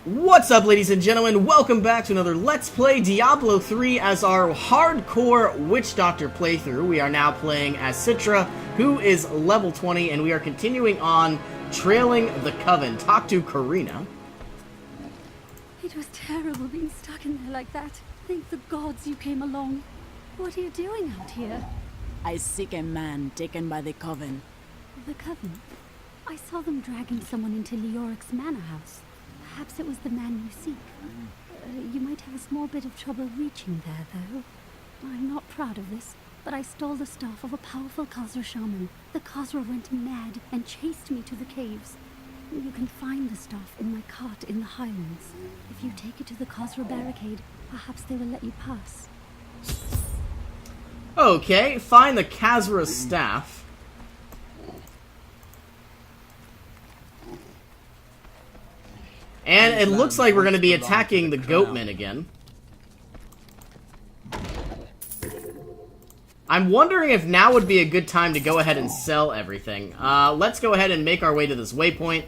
What's up, ladies and gentlemen? Welcome back to another Let's Play Diablo 3 as our hardcore Witch Doctor playthrough. We are now playing as Citra, who is level 20, and we are continuing on trailing the Coven. Talk to Karina. It was terrible being stuck in there like that. Thank the gods you came along. What are you doing out here? I seek a man taken by the Coven. The Coven? I saw them dragging someone into Leoric's manor house. Perhaps it was the man you seek. You might have a small bit of trouble reaching there, though. I'm not proud of this, but I stole the staff of a powerful Khazra shaman. The Khazra went mad and chased me to the caves. You can find the staff in my cart in the Highlands. If you take it to the Khazra barricade, perhaps they will let you pass. Okay, find the Khazra staff. And it looks like we're going to be attacking the Goatmen again. I'm wondering if now would be a good time to go ahead and sell everything. Let's go ahead and make our way to this waypoint.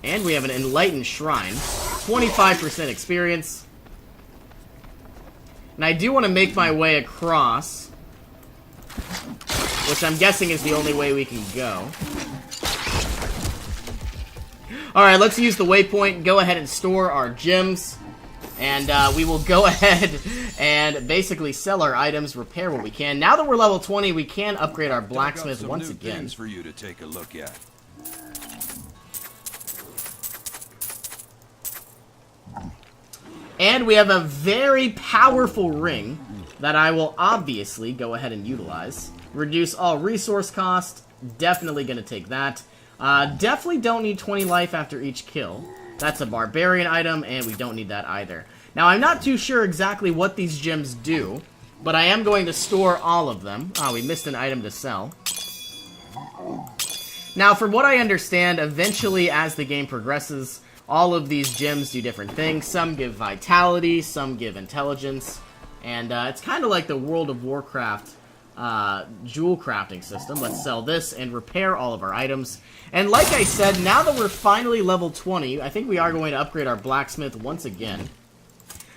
And we have an Enlightened Shrine. 25% experience. And I do want to make my way across, which I'm guessing is the only way we can go. Alright, let's use the waypoint, go ahead and store our gems, and we will go ahead and basically sell our items, repair what we can. Now that we're level 20, we can upgrade our blacksmith once again. Things for you to take a look at. And we have a very powerful ring that I will obviously go ahead and utilize. Reduce all resource cost, definitely going to take that. Definitely don't need 20 life after each kill. That's a barbarian item, and we don't need that either. Now, I'm not too sure exactly what these gems do, but I am going to store all of them. Ah, we missed an item to sell. Now, from what I understand, eventually, as the game progresses, all of these gems do different things. Some give vitality, some give intelligence, and it's kind of like the World of Warcraft jewel crafting system. Let's sell this and repair all of our items. And like I said, now that we're finally level 20, I think we are going to upgrade our blacksmith once again.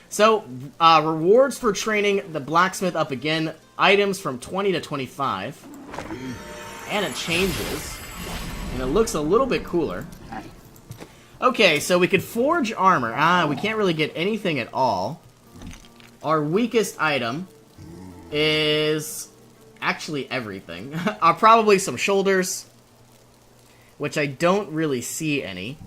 So, rewards for training the blacksmith up again. Items from 20 to 25. And it changes. And it looks a little bit cooler. Okay, so we could forge armor. We can't really get anything at all. Our weakest item is actually everything. Probably some shoulders, which I don't really see any.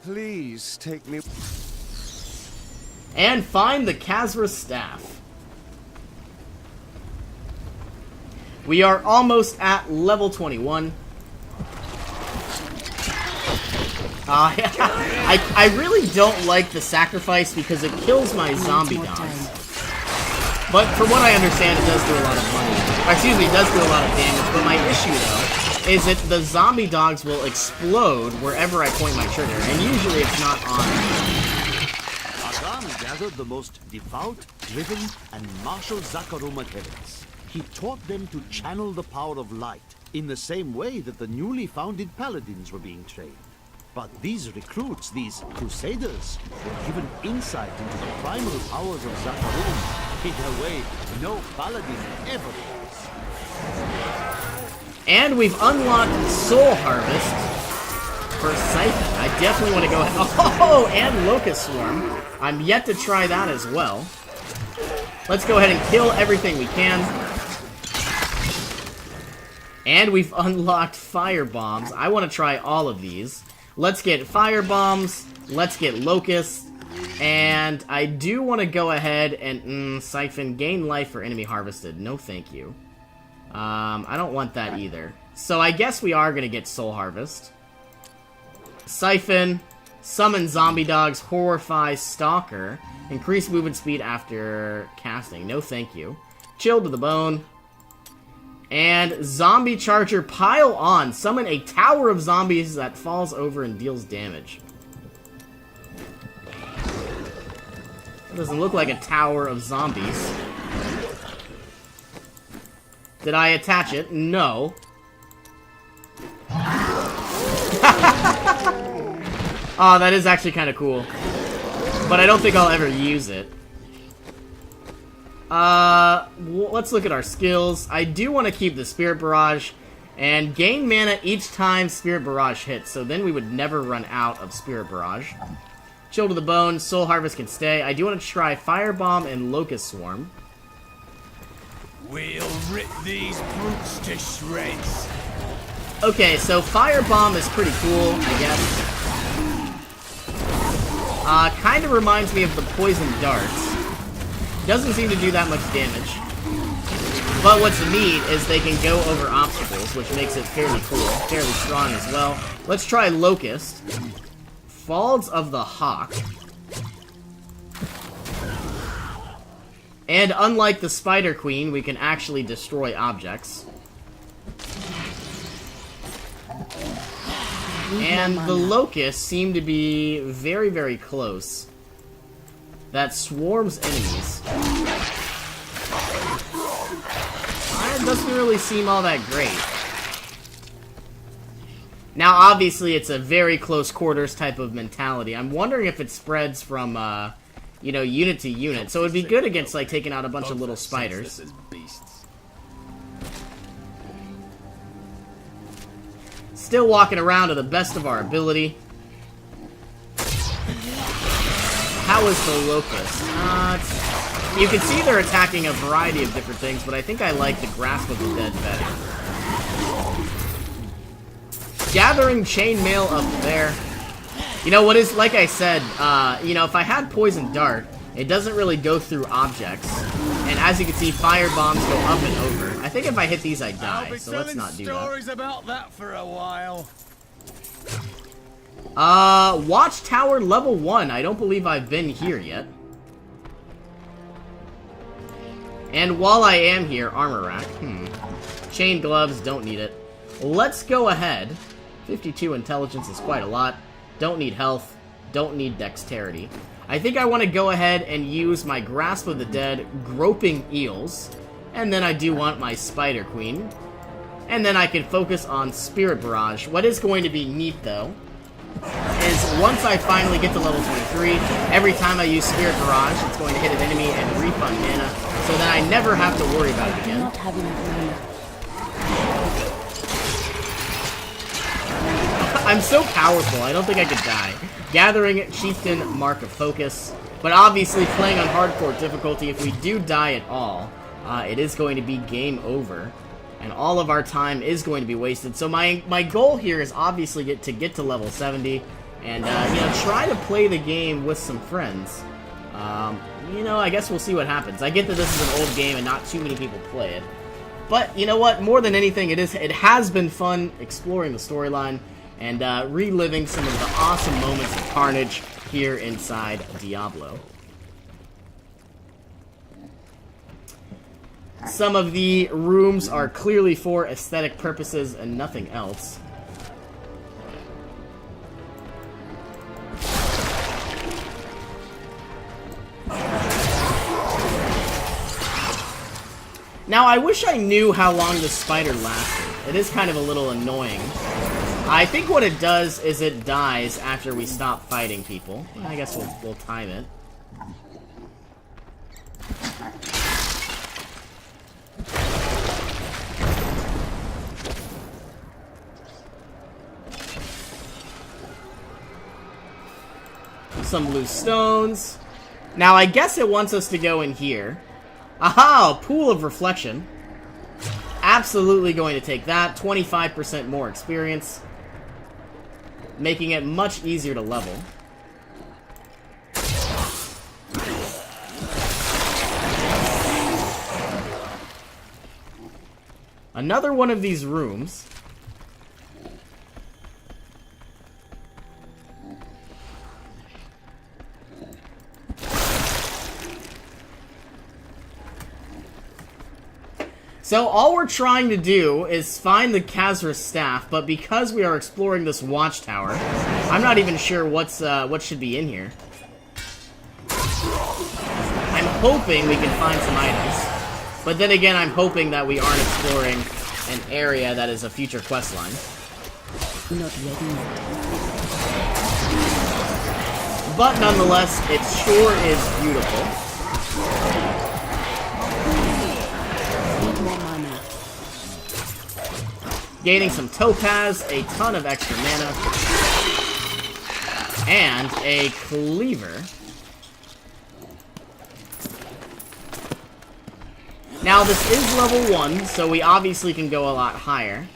Please take me. And find the Khazra staff. We are almost at level 21. I really don't like the sacrifice because it kills my zombie dogs. But from what I understand, it does do a lot of money. Or, excuse me, it does do a lot of damage. But my issue, though, is that the zombie dogs will explode wherever I point my trigger. And usually it's not on. Adam gathered the most devout, driven, and martial Zakarum adherents. He taught them to channel the power of light in the same way that the newly founded paladins were being trained. But these recruits, these crusaders, were given insight into the primal powers of Zakarum in a way no paladin ever was. And we've unlocked Soul Harvest for Siphon. I definitely want to go ahead. Oh, and Locust Swarm. I'm yet to try that as well. Let's go ahead and kill everything we can. And we've unlocked Fire Bombs. I want to try all of these. Let's get Fire Bombs. Let's get Locusts. And I do want to go ahead and Siphon. Gain life for enemy harvested. No thank you. I don't want that either. So I guess we are going to get Soul Harvest. Siphon. Summon Zombie Dogs. Horrify Stalker. Increase movement speed after casting. No thank you. Chill to the bone. And Zombie Charger, pile on. Summon a tower of zombies that falls over and deals damage. It doesn't look like a tower of zombies. Did I attach it? No. Oh, that is actually kind of cool. But I don't think I'll ever use it. Let's look at our skills. I do want to keep the Spirit Barrage and gain mana each time Spirit Barrage hits, so then we would never run out of Spirit Barrage. Chill to the Bone, Soul Harvest can stay. I do want to try Firebomb and Locust Swarm. We'll rip these brutes to shreds. Okay, so Firebomb is pretty cool, I guess. Kind of reminds me of the Poison Darts. Doesn't seem to do that much damage. But what's neat is they can go over obstacles, which makes it fairly cool, fairly strong as well. Let's try Locust. Falls of the Hawk. And unlike the Spider Queen, we can actually destroy objects. And the Locusts seem to be very, very close. That swarms enemies. It doesn't really seem all that great. Now, obviously, it's a very close quarters type of mentality. I'm wondering if it spreads from, you know, unit to unit. So it'd be good against, like, taking out a bunch of little spiders. Still walking around to the best of our ability. How is the Locust? You can see they're attacking a variety of different things, but I think I like the Grasp of the Dead better. Gathering Chainmail up there. You know, what is, like I said, you know, if I had Poison Dart, it doesn't really go through objects. And as you can see, fire bombs go up and over. I think if I hit these, I die, so let's not do that. Stories about that for a while. Watchtower level 1. I don't believe I've been here yet. And while I am here, armor rack. Chain gloves, don't need it. Let's go ahead. 52 intelligence is quite a lot. Don't need health. Don't need dexterity. I think I want to go ahead and use my Grasp of the Dead, Groping Eels. And then I do want my Spider Queen. And then I can focus on Spirit Barrage. What is going to be neat, though, is once I finally get to level 23, every time I use Spirit Barrage, it's going to hit an enemy and refund mana, so that I never have to worry about it I do again. not have enough mana. I'm so powerful, I don't think I could die. Gathering Chieftain, Mark of Focus. But obviously, playing on hardcore difficulty, if we do die at all, it is going to be game over. And all of our time is going to be wasted. So my goal here is obviously to get to level 70. And, you know, try to play the game with some friends. You know, I guess we'll see what happens. I get that this is an old game and not too many people play it. But, you know what? More than anything, it has been fun exploring the storyline and reliving some of the awesome moments of carnage here inside Diablo. Some of the rooms are clearly for aesthetic purposes and nothing else. Now, I wish I knew how long the spider lasted. It is kind of a little annoying. I think what it does is it dies after we stop fighting people. I guess we'll time it. Some loose stones. Now, I guess it wants us to go in here. Aha! Pool of Reflection. Absolutely going to take that. 25% more experience. Making it much easier to level. Another one of these rooms. So all we're trying to do is find the Khazra staff, but because we are exploring this watchtower, I'm not even sure what should be in here. I'm hoping we can find some items, but then again, I'm hoping that we aren't exploring an area that is a future questline. Not ready yet. But nonetheless, it sure is beautiful. Need more mana. Gaining some topaz, a ton of extra mana, and a cleaver. Now, this is level 1, so we obviously can go a lot higher.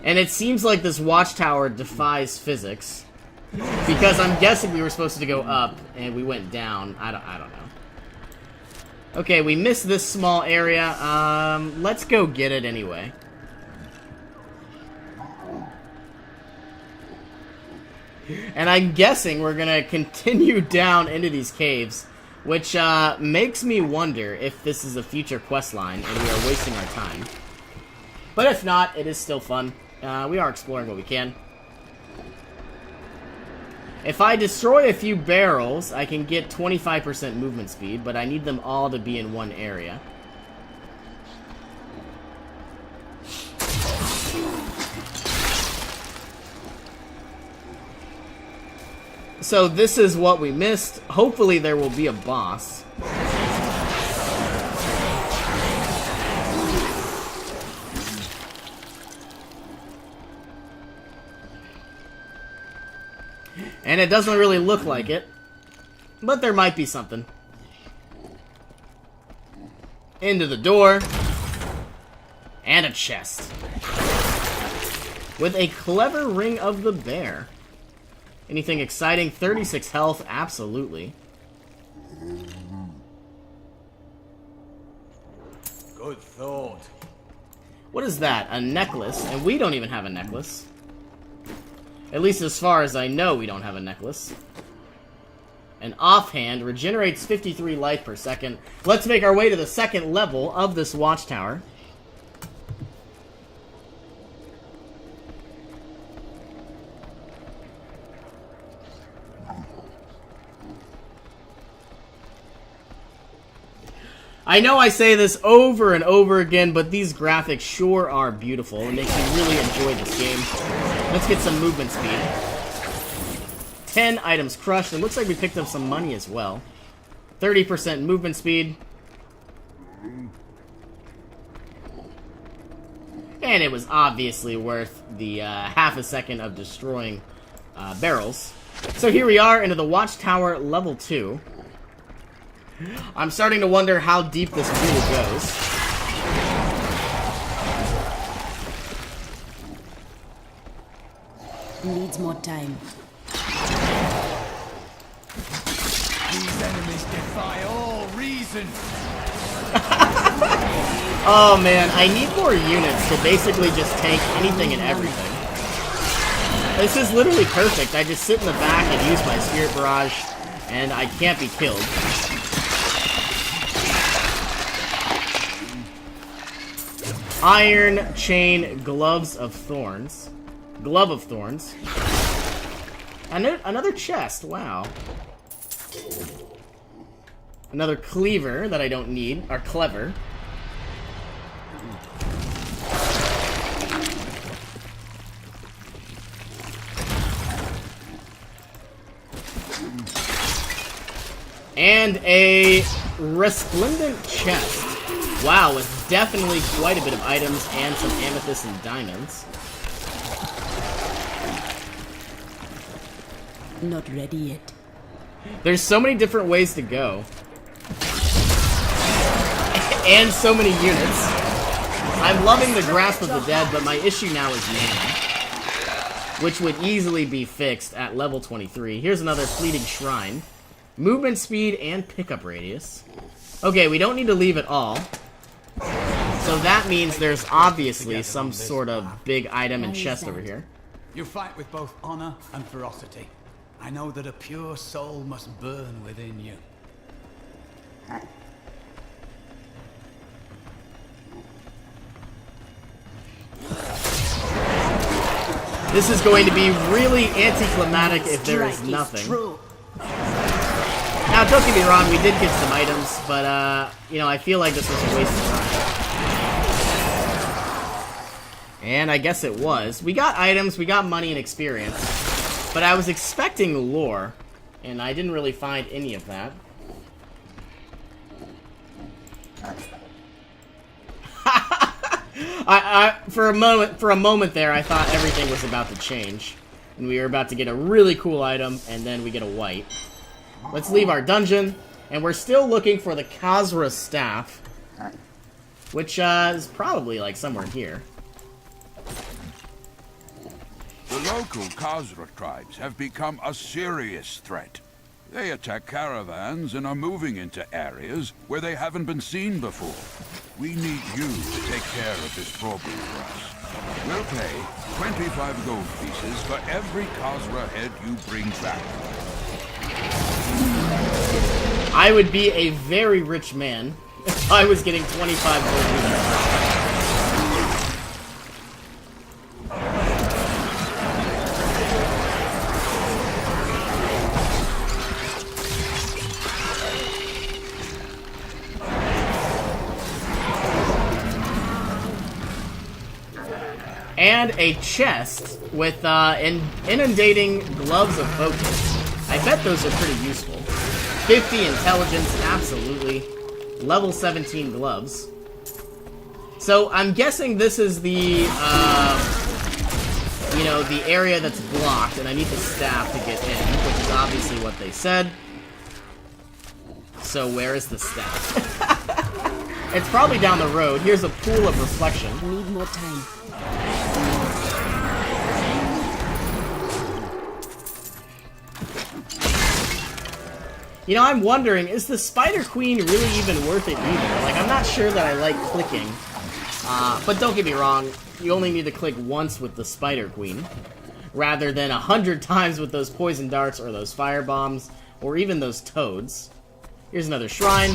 And it seems like this watchtower defies physics. Because I'm guessing we were supposed to go up, and we went down. I don't know. Okay, we missed this small area. Let's go get it anyway. And I'm guessing we're gonna continue down into these caves, which makes me wonder if this is a future quest line and we are wasting our time. But if not, it is still fun. We are exploring what we can. If I destroy a few barrels, I can get 25% movement speed, but I need them all to be in one area. So this is what we missed. Hopefully there will be a boss. And it doesn't really look like it, but there might be something. Into the door. And a chest. With a clever ring of the bear. Anything exciting? 36 health, absolutely. Good thought. What is that? A necklace? And we don't even have a necklace. At least as far as I know, we don't have a necklace. An offhand regenerates 53 life per second. Let's make our way to the second level of this watchtower. I know I say this over and over again, but these graphics sure are beautiful and make me really enjoy this game. Let's get some movement speed. 10 items crushed. It looks like we picked up some money as well. 30% movement speed. And it was obviously worth the half a second of destroying barrels. So here we are into the Watchtower level 2. I'm starting to wonder how deep this pool goes. Needs more time. These enemies defy all reason. Oh man, I need more units to basically just tank anything and everything. This is literally perfect. I just sit in the back and use my Spirit Barrage, and I can't be killed. Iron Chain Gloves of Thorns. Glove of Thorns. Another chest, wow. Another cleaver that I don't need, or clever. And a resplendent chest. Wow, with definitely quite a bit of items and some amethyst and diamonds. Not ready yet. There's so many different ways to go. And so many units. I'm loving the Grasp of the Dead, but my issue now is mana, which would easily be fixed at level 23. Here's another Fleeting Shrine. Movement speed and pickup radius. Okay, we don't need to leave at all. So that means there's obviously some sort of big item and chest over here. You fight with both honor and ferocity. I know that a pure soul must burn within you. This is going to be really anticlimactic if there is nothing. Now, don't get me wrong, we did get some items, but, you know, I feel like this was a waste of time. And I guess it was. We got items, we got money and experience. But I was expecting lore, and I didn't really find any of that. For a moment there, I thought everything was about to change. And we were about to get a really cool item, and then we get a white. Let's leave our dungeon, and we're still looking for the Khazra staff. Which is probably, like, somewhere here. The local Khazra tribes have become a serious threat. They attack caravans and are moving into areas where they haven't been seen before. We need you to take care of this problem for us. We'll pay 25 gold pieces for every Khazra head you bring back. I would be a very rich man if I was getting 25 gold pieces. And a chest with inundating gloves of focus. I bet those are pretty useful. 50 intelligence, absolutely. Level 17 gloves. So I'm guessing this is the, you know, the area that's blocked, and I need the staff to get in, which is obviously what they said. So where is the staff? It's probably down the road. Here's a pool of reflection. Need more time. You know, I'm wondering, is the Spider Queen really even worth it either? Like, I'm not sure that I like clicking. But don't get me wrong, you only need to click once with the Spider Queen, rather than 100 times with those poison darts or those fire bombs, or even those toads. Here's another shrine.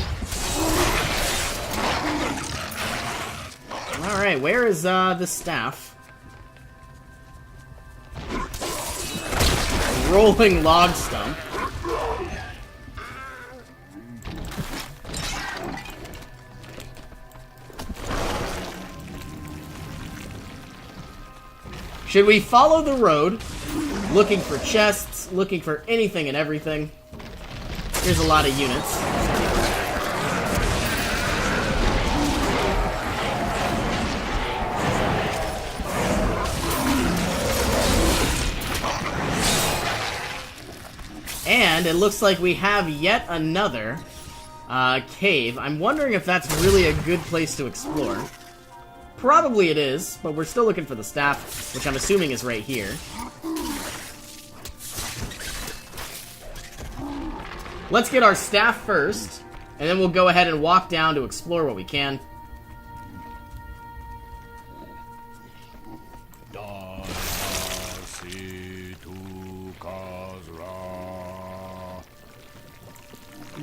Alright, where is the staff? Rolling log stump. Should we follow the road, looking for chests, looking for anything and everything? Here's a lot of units. And it looks like we have yet another cave. I'm wondering if that's really a good place to explore. Probably it is, but we're still looking for the staff, which I'm assuming is right here. Let's get our staff first, and then we'll go ahead and walk down to explore what we can.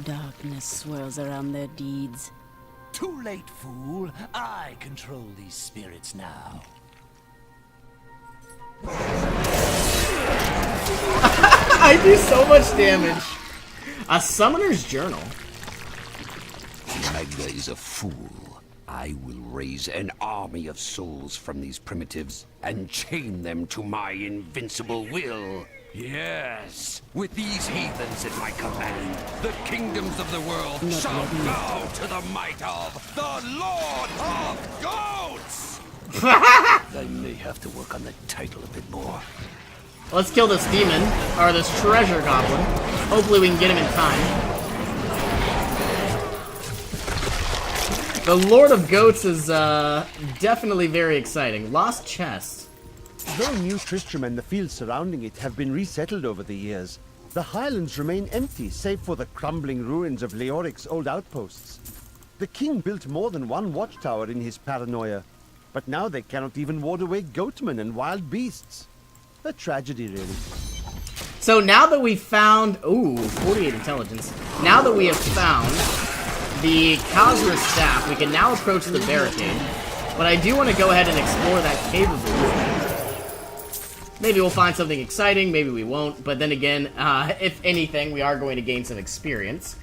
Darkness swirls around their deeds. Too late, fool. I control these spirits now. I do so much damage. A summoner's journal. Magda is a fool. I will raise an army of souls from these primitives and chain them to my invincible will. Yes, with these heathens at my command, the kingdoms of the world shall bow to the might of the Lord of Goats! I may have to work on the title a bit more. Let's kill this demon, or this treasure goblin. Hopefully we can get him in time. The Lord of Goats is definitely very exciting. Lost chest. Though New Tristram and the fields surrounding it have been resettled over the years, the highlands remain empty save for the crumbling ruins of Leoric's old outposts. The king built more than one watchtower in his paranoia, but now they cannot even ward away goatmen and wild beasts. A tragedy, really. So now that we've found... Ooh, 48 intelligence. Now that we have found the Khazra staff, we can now approach the barricade. But I do want to go ahead and explore that cave of the movement. Maybe we'll find something exciting, maybe we won't. But then again, if anything, we are going to gain some experience.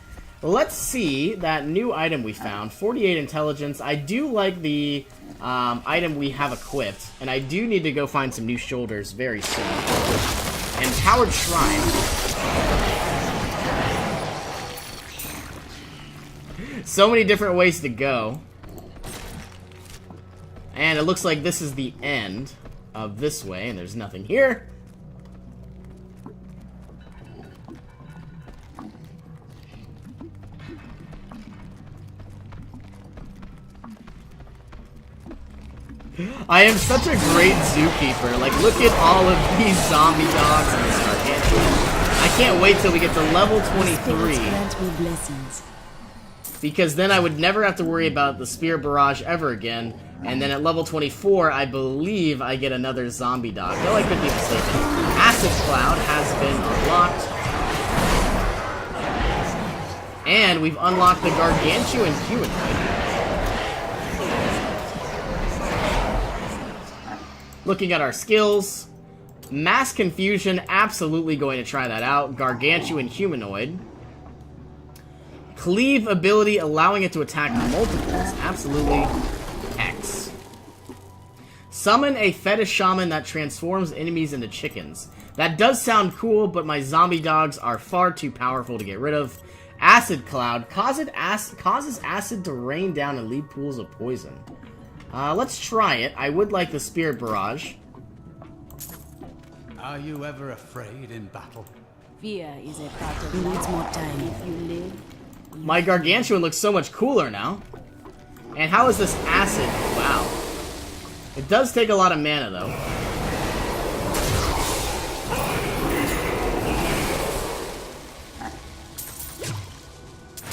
Let's see that new item we found. 48 intelligence. I do like the item we have equipped, and I do need to go find some new shoulders very soon. Empowered Shrine. So many different ways to go. And it looks like this is the end of this way, and there's nothing here. I am such a great zookeeper. Like, look at all of these zombie dogs and this gargantuan. I can't wait till we get to level 23. Because then I would never have to worry about the Spirit Barrage ever again. And then at level 24, I believe I get another zombie dog. Though I could be mistaken. Acid Cloud has been unlocked. And we've unlocked the gargantuan humanoid. Looking at our skills, Mass Confusion, absolutely going to try that out. Gargantuan Humanoid. Cleave ability, allowing it to attack multiples, absolutely X. Summon a Fetish Shaman that transforms enemies into chickens. That does sound cool, but my zombie dogs are far too powerful to get rid of. Acid Cloud, causes acid to rain down and leave pools of poison. Let's try it. I would like the Spirit Barrage. Are you ever afraid in battle? Fear is a part of life. Needs more time. If you live. My Gargantuan looks so much cooler now. And how is this acid? Wow. It does take a lot of mana, though.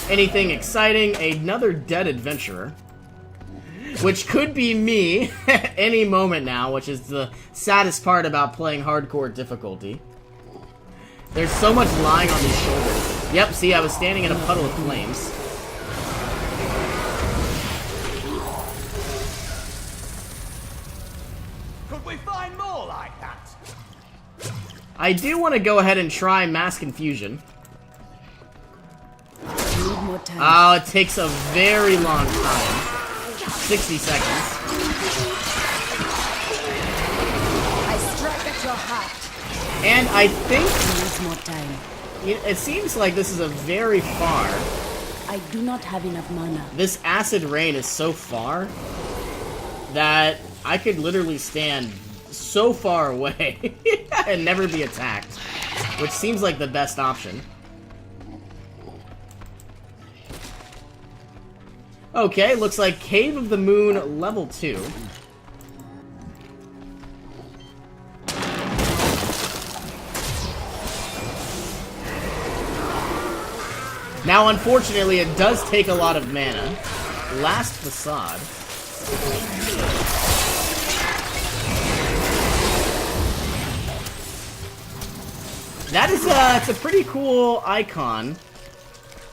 Anything exciting? Another dead adventurer. Which could be me any moment now, which is the saddest part about playing hardcore difficulty. There's so much lying on these shoulders. Yep, see, I was standing in a puddle of flames. Could we find more like that? I do want to go ahead and try Mass Confusion. Need more time. Oh, it takes a very long time. 60 seconds. I strike at your heart. And I think Needs more time. it seems like this is a very far. I do not have enough mana. This acid rain is so far that I could literally stand so far away and never be attacked, which seems like the best option. Okay, looks like Cave of the Moon level 2. Now, unfortunately, it does take a lot of mana. Last Facade. That is it's a pretty cool icon.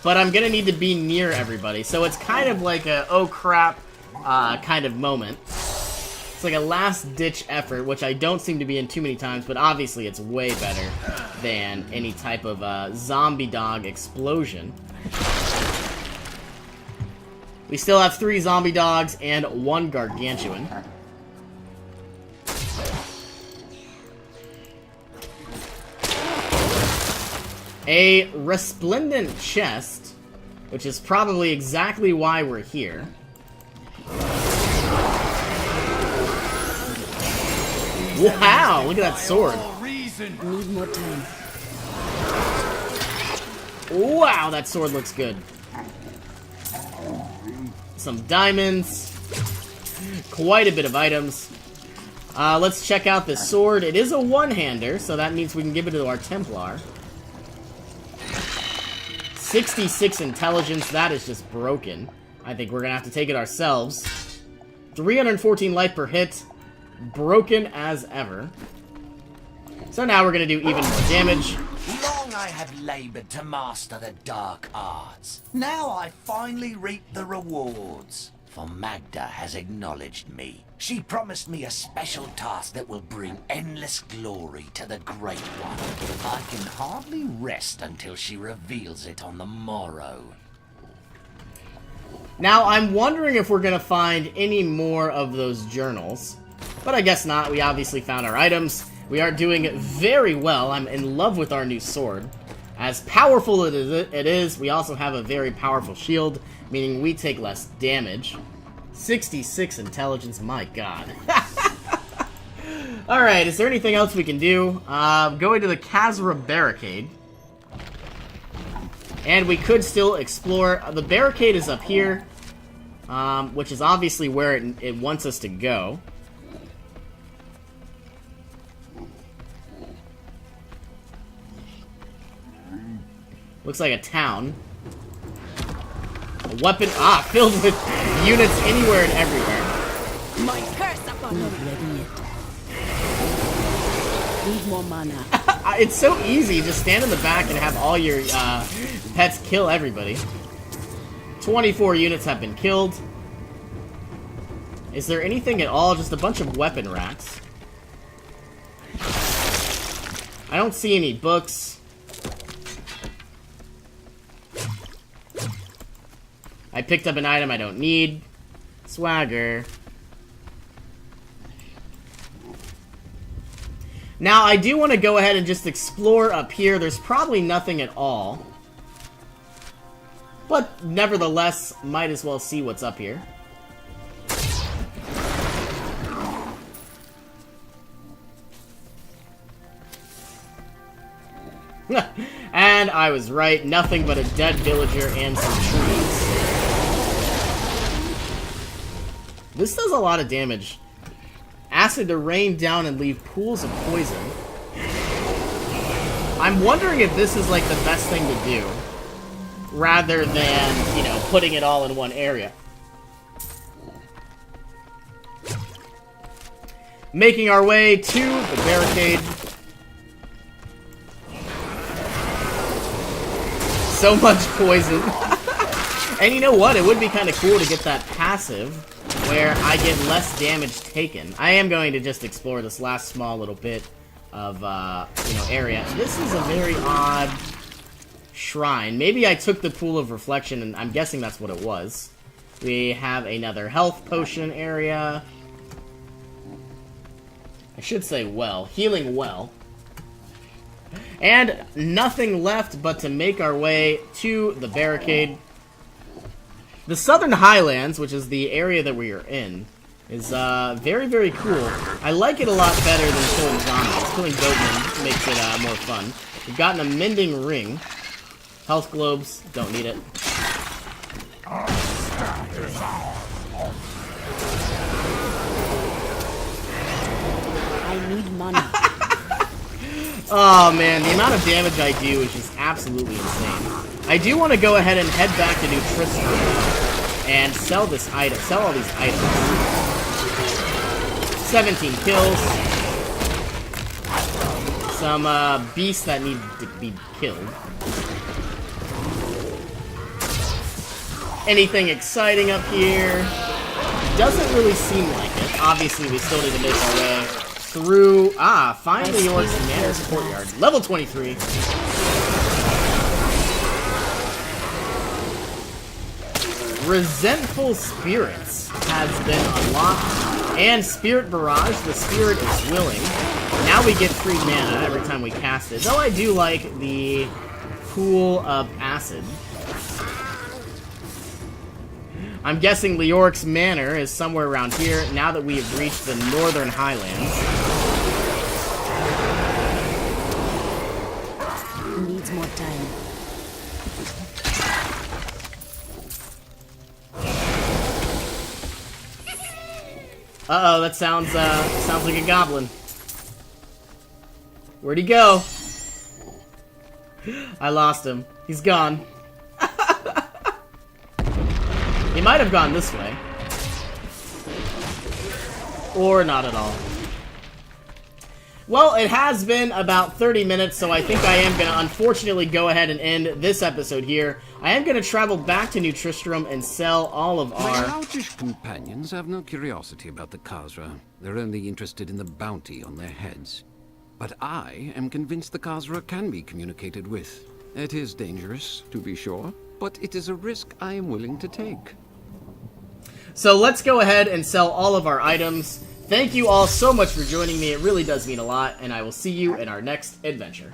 But I'm gonna need to be near everybody, so it's kind of like a oh crap kind of moment. It's like a last-ditch effort, which I don't seem to be in too many times, but obviously it's way better than any type of zombie dog explosion. We still have 3 zombie dogs and 1 gargantuan. A resplendent chest, which is probably exactly why we're here. Wow, look at that sword. Need more time. Wow, that sword looks good. Some diamonds. Quite a bit of items. Let's check out this sword. It is a one-hander, so that means we can give it to our Templar. 66 intelligence, that is just broken. I think we're gonna have to take it ourselves. 314 life per hit. Broken as ever. So now we're gonna do even more damage. Long I have labored to master the dark arts. Now I finally reap the rewards. For Magda has acknowledged me. She promised me a special task that will bring endless glory to the Great One. I can hardly rest until she reveals it on the morrow. Now, I'm wondering if we're gonna find any more of those journals. But I guess not. We obviously found our items. We are doing very well. I'm in love with our new sword. As powerful it is, we also have a very powerful shield, meaning we take less damage. 66 intelligence, my god. Alright, is there anything else we can do? Going to the Khazra barricade. And we could still explore. The barricade is up here, which is obviously where it wants us to go. Looks like a town. A weapon, filled with units anywhere and everywhere. My curse upon not ready yet. Need more mana. It's so easy. Just stand in the back and have all your pets kill everybody. 24 units have been killed. Is there anything at all? Just a bunch of weapon racks. I don't see any books. I picked up an item I don't need. Swagger. Now, I do want to go ahead and just explore up here. There's probably nothing at all. But, nevertheless, might as well see what's up here. And I was right. Nothing but a dead villager and some trees. This does a lot of damage. Acid to rain down and leave pools of poison. I'm wondering if this is like the best thing to do, rather than, you know, putting it all in one area. Making our way to the barricade. So much poison. And you know what? It would be kind of cool to get that passive where I get less damage taken. I am going to just explore this last small little bit of, you know, area. This is a very odd shrine. Maybe I took the Pool of Reflection, and I'm guessing that's what it was. We have another health potion area. I should say well. Healing well. And nothing left but to make our way to the barricade. The Southern Highlands, which is the area that we are in, is very, very cool. I like it a lot better than killing zombies. Killing boatmen makes it more fun. We've gotten a mending ring. Health globes, don't need it. I need mana. Oh man, the amount of damage I do is just absolutely insane. I do want to go ahead and head back to New Tristram and sell this item, sell all these items. 17 kills. Some beasts that need to be killed. Anything exciting up here? Doesn't really seem like it. Obviously, we still need to make our way through... finally York's Manor's Courtyard. Level 23. Resentful Spirits has been unlocked. And Spirit Barrage, the spirit is willing. Now we get free mana every time we cast it. Though I do like the Pool of Acid. I'm guessing Leoric's Manor is somewhere around here now that we have reached the Northern Highlands. Needs more time. Uh-oh, that sounds like a goblin. Where'd he go? I lost him. He's gone. He might have gone this way. Or not at all. Well, it has been about 30 minutes, so I think I am going to unfortunately go ahead and end this episode here. I am going to travel back to New Tristram and sell all of My our... loutish companions have no curiosity about the Khazra. They're only interested in the bounty on their heads. But I am convinced the Khazra can be communicated with. It is dangerous, to be sure, but it is a risk I am willing to take. So let's go ahead and sell all of our items. Thank you all so much for joining me. It really does mean a lot, and I will see you in our next adventure.